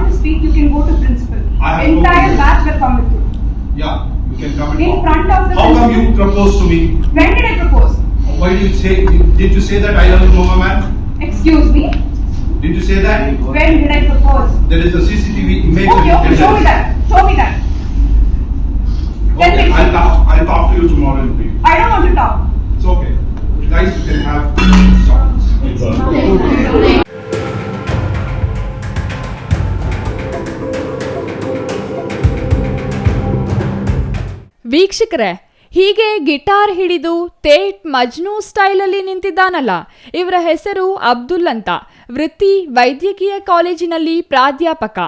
to speak, you can go to principal. Entire batch will come with you. Yeah, you can come in front of the How come you proposed to me? When did I propose? Why did you say that I am a woman? Excuse me? Did you say that? When did I propose? There is a CCTV image. Okay, show me that. Show me that. Okay, I'll talk to you tomorrow in brief. I don't want to talk. It's okay. Guys, you can have songs. ವೀಕ್ಷಕರೇ, ಹೀಗೆ guitar ಹಿಡಿದು ತೇಟ್ ಮಜ್ನು ಸ್ಟೈಲಲ್ಲಿ ನಿಂತಿದ್ದಾನಲ್ಲ, ಇವರ ಹೆಸರು ಅಬ್ದುಲ್ ಅಂತ. ವೃತ್ತಿ ವೈದ್ಯಕೀಯ ಕಾಲೇಜಿನಲ್ಲಿ ಪ್ರಾಧ್ಯಾಪಕ.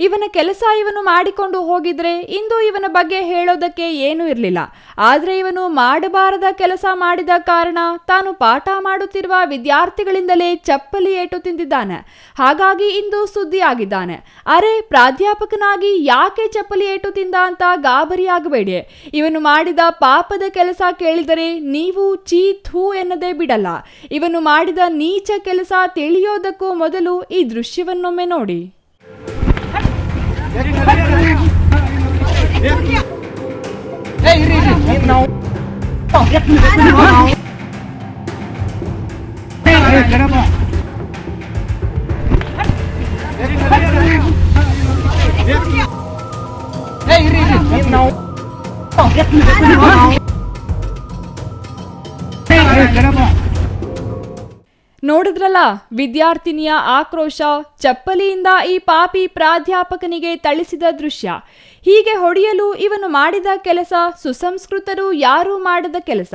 ಇವನ ಕೆಲಸ ಇವನು ಮಾಡಿಕೊಂಡು ಹೋಗಿದ್ರೆ ಇಂದು ಇವನ ಬಗ್ಗೆ ಹೇಳೋದಕ್ಕೆ ಏನೂ ಇರಲಿಲ್ಲ. ಆದರೆ ಇವನು ಮಾಡಬಾರದ ಕೆಲಸ ಮಾಡಿದ ಕಾರಣ ತಾನು ಪಾಠ ಮಾಡುತ್ತಿರುವ ವಿದ್ಯಾರ್ಥಿಗಳಿಂದಲೇ ಚಪ್ಪಲಿ ಏಟು ತಿಂದಿದ್ದಾನೆ. ಹಾಗಾಗಿ ಇಂದು ಸುದ್ದಿಯಾಗಿದ್ದಾನೆ. ಅರೆ, ಪ್ರಾಧ್ಯಾಪಕನಾಗಿ ಯಾಕೆ ಚಪ್ಪಲಿ ಏಟು ತಿಂದ ಅಂತ ಗಾಬರಿಯಾಗಬೇಡಿ. ಇವನು ಮಾಡಿದ ಪಾಪದ ಕೆಲಸ ಕೇಳಿದರೆ ನೀವು ಚೀ ಥೂ ಎನ್ನದೇ ಬಿಡಲ್ಲ. ಇವನು ಮಾಡಿದ ನೀಚ ಕೆಲಸ ತಿಳಿಯೋದಕ್ಕೂ ಮೊದಲು ಈ ದೃಶ್ಯವನ್ನೊಮ್ಮೆ ನೋಡಿ. ನೋಡಿದ್ರಲ್ಲ ವಿದ್ಯಾರ್ಥಿನಿಯ ಆಕ್ರೋಶ. ಚಪ್ಪಲಿಯಿಂದ ಈ ಪಾಪಿ ಪ್ರಾಧ್ಯಾಪಕನಿಗೆ ಥಳಿಸಿದ ದೃಶ್ಯ. ಹೀಗೆ ಹೊಡೆಯಲು ಇವನು ಮಾಡಿದ ಕೆಲಸ ಸುಸಂಸ್ಕೃತರು ಯಾರೂ ಮಾಡದ ಕೆಲಸ.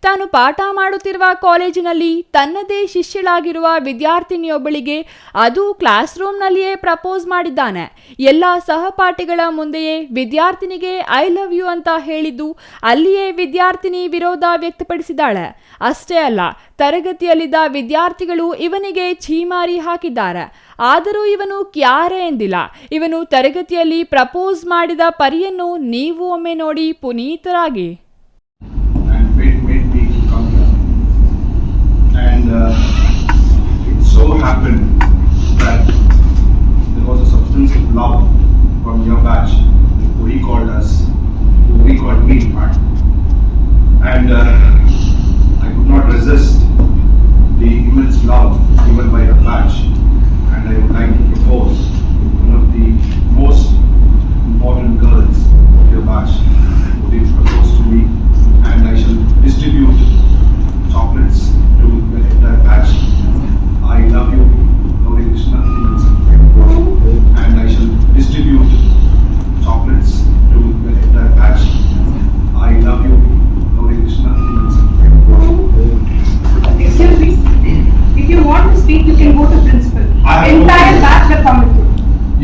ತಾನು ಪಾಠ ಮಾಡುತ್ತಿರುವ ಕಾಲೇಜಿನಲ್ಲಿ ತನ್ನದೇ ಶಿಷ್ಯಳಾಗಿರುವ ವಿದ್ಯಾರ್ಥಿನಿಯೊಬ್ಬಳಿಗೆ, ಅದು ಕ್ಲಾಸ್ ರೂಮ್ನಲ್ಲಿಯೇ ಪ್ರಪೋಸ್ ಮಾಡಿದ್ದಾನೆ. ಎಲ್ಲ ಸಹಪಾಠಿಗಳ ಮುಂದೆಯೇ ವಿದ್ಯಾರ್ಥಿನಿಗೆ ಐ ಲವ್ ಯು ಅಂತ ಹೇಳಿದ್ದು ಅಲ್ಲಿಯೇ ವಿದ್ಯಾರ್ಥಿನಿ ವಿರೋಧ ವ್ಯಕ್ತಪಡಿಸಿದ್ದಾಳೆ. ಅಷ್ಟೇ ಅಲ್ಲ, ತರಗತಿಯಲ್ಲಿದ್ದ ವಿದ್ಯಾರ್ಥಿಗಳು ಇವನಿಗೆ ಛೀಮಾರಿ ಹಾಕಿದ್ದಾರೆ. ಆದರೂ ಇವನು ಕ್ಯಾರೆ ಎಂದಿಲ್ಲ. ಇವನು ತರಗತಿಯಲ್ಲಿ ಪ್ರಪೋಸ್ ಮಾಡಿದ ಪರಿಯನ್ನು ನೀವು ಒಮ್ಮೆ ನೋಡಿ ಪುನೀತರಾಗಿ. I could not resist the immense love given by your batch, and I would like to propose one of the most important girls of your batch who is proposed to me, and I shall distribute chocolates to the entire batch. I love you, Gauri Krishna, and I shall distribute chocolates to the entire batch. I love you, Gauri Krishna. Excuse me? If you want to speak, you can go to principal. Entire batch will come with you.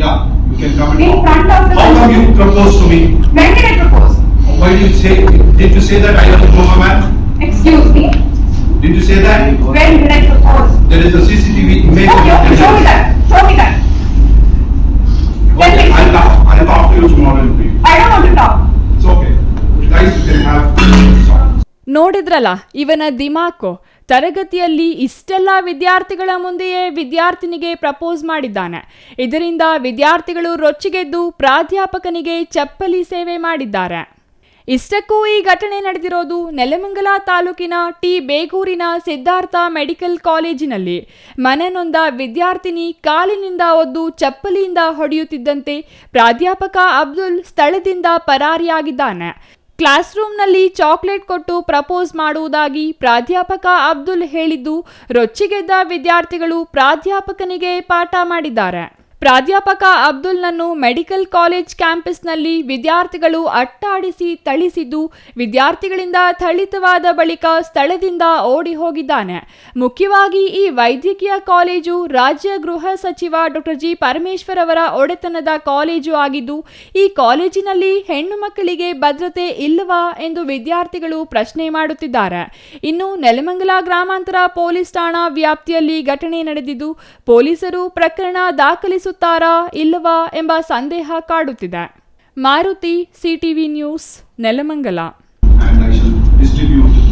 Yeah, you can come in front of the. How come you proposed to me? When did I propose? Why did you say that I am a woman? Excuse me? Did you say that? When did I propose? There is a CCTV image. Okay, show me that. Show me that. Okay, I'll talk to you tomorrow in brief. I don't want to talk. It's okay. Guys, you can have songs. ನೋಡಿದ್ರಲ್ಲ ಇವನ ದಿಮಾಕು. ತರಗತಿಯಲ್ಲಿ ಇಷ್ಟೆಲ್ಲ ವಿದ್ಯಾರ್ಥಿಗಳ ಮುಂದೆಯೇ ವಿದ್ಯಾರ್ಥಿನಿಗೆ propose ಮಾಡಿದ್ದಾನೆ. ಇದರಿಂದ ವಿದ್ಯಾರ್ಥಿಗಳು ರೊಚ್ಚಿಗೆದ್ದು ಪ್ರಾಧ್ಯಾಪಕನಿಗೆ ಚಪ್ಪಲಿ ಸೇವೆ ಮಾಡಿದ್ದಾರೆ. ಇಷ್ಟಕ್ಕೂ ಈ ಘಟನೆ ನಡೆದಿರೋದು ನೆಲಮಂಗಲ ತಾಲೂಕಿನ ಟಿ ಬೇಗೂರಿನ ಸಿದ್ಧಾರ್ಥ ಮೆಡಿಕಲ್ ಕಾಲೇಜಿನಲ್ಲಿ. ಮನೆನೊಂದ ವಿದ್ಯಾರ್ಥಿನಿ ಕಾಲಿನಿಂದ ಒದ್ದು ಚಪ್ಪಲಿಯಿಂದ ಹೊಡೆಯುತ್ತಿದ್ದಂತೆ ಪ್ರಾಧ್ಯಾಪಕ ಅಬ್ದುಲ್ ಸ್ಥಳದಿಂದ ಪರಾರಿಯಾಗಿದ್ದಾನೆ. ಕ್ಲಾಸ್ ರೂಮ್ನಲ್ಲಿ ಚಾಕ್ಲೇಟ್ ಕೊಟ್ಟು ಪ್ರಪೋಸ್ ಮಾಡುವುದಾಗಿ ಪ್ರಾಧ್ಯಾಪಕ ಅಬ್ದುಲ್ ಹೇಳಿದ್ದು ರೊಚ್ಚಿಗೆದ್ದ ವಿದ್ಯಾರ್ಥಿಗಳು ಪ್ರಾಧ್ಯಾಪಕನಿಗೆ ಪಾಠ ಮಾಡಿದ್ದಾರೆ. ಪ್ರಾಧ್ಯಾಪಕ ಅಬ್ದುಲ್ನನ್ನು ಮೆಡಿಕಲ್ ಕಾಲೇಜ್ ಕ್ಯಾಂಪಸ್ನಲ್ಲಿ ವಿದ್ಯಾರ್ಥಿಗಳು ಅಟ್ಟಾಡಿಸಿ ಥಳಿಸಿದ್ದು ವಿದ್ಯಾರ್ಥಿಗಳಿಂದ ಥಳಿತವಾದ ಬಳಿಕ ಸ್ಥಳದಿಂದ ಓಡಿ ಹೋಗಿದ್ದಾನೆ. ಮುಖ್ಯವಾಗಿ ಈ ವೈದ್ಯಕೀಯ ಕಾಲೇಜು ರಾಜ್ಯ ಗೃಹ ಸಚಿವ ಡಾಕ್ಟರ್ ಜಿ ಪರಮೇಶ್ವರ್ ಅವರ ಒಡೆತನದ ಕಾಲೇಜು ಆಗಿದ್ದು ಈ ಕಾಲೇಜಿನಲ್ಲಿ ಹೆಣ್ಣು ಮಕ್ಕಳಿಗೆ ಭದ್ರತೆ ಇಲ್ಲವಾ ಎಂದು ವಿದ್ಯಾರ್ಥಿಗಳು ಪ್ರಶ್ನೆ ಮಾಡುತ್ತಿದ್ದಾರೆ. ಇನ್ನು ನೆಲಮಂಗಲ ಗ್ರಾಮಾಂತರ ಪೊಲೀಸ್ ಠಾಣಾ ವ್ಯಾಪ್ತಿಯಲ್ಲಿ ಘಟನೆ ನಡೆದಿದ್ದು ಪೊಲೀಸರು ಪ್ರಕರಣ ದಾಖಲಿಸುತ್ತಾರಾ ಇಲ್ಲವಾ ಎಂಬ ಸಂದೇಹ ಕಾಡುತ್ತಿದೆ. Maruti, CTV news, Nelamangala. And I shall distribute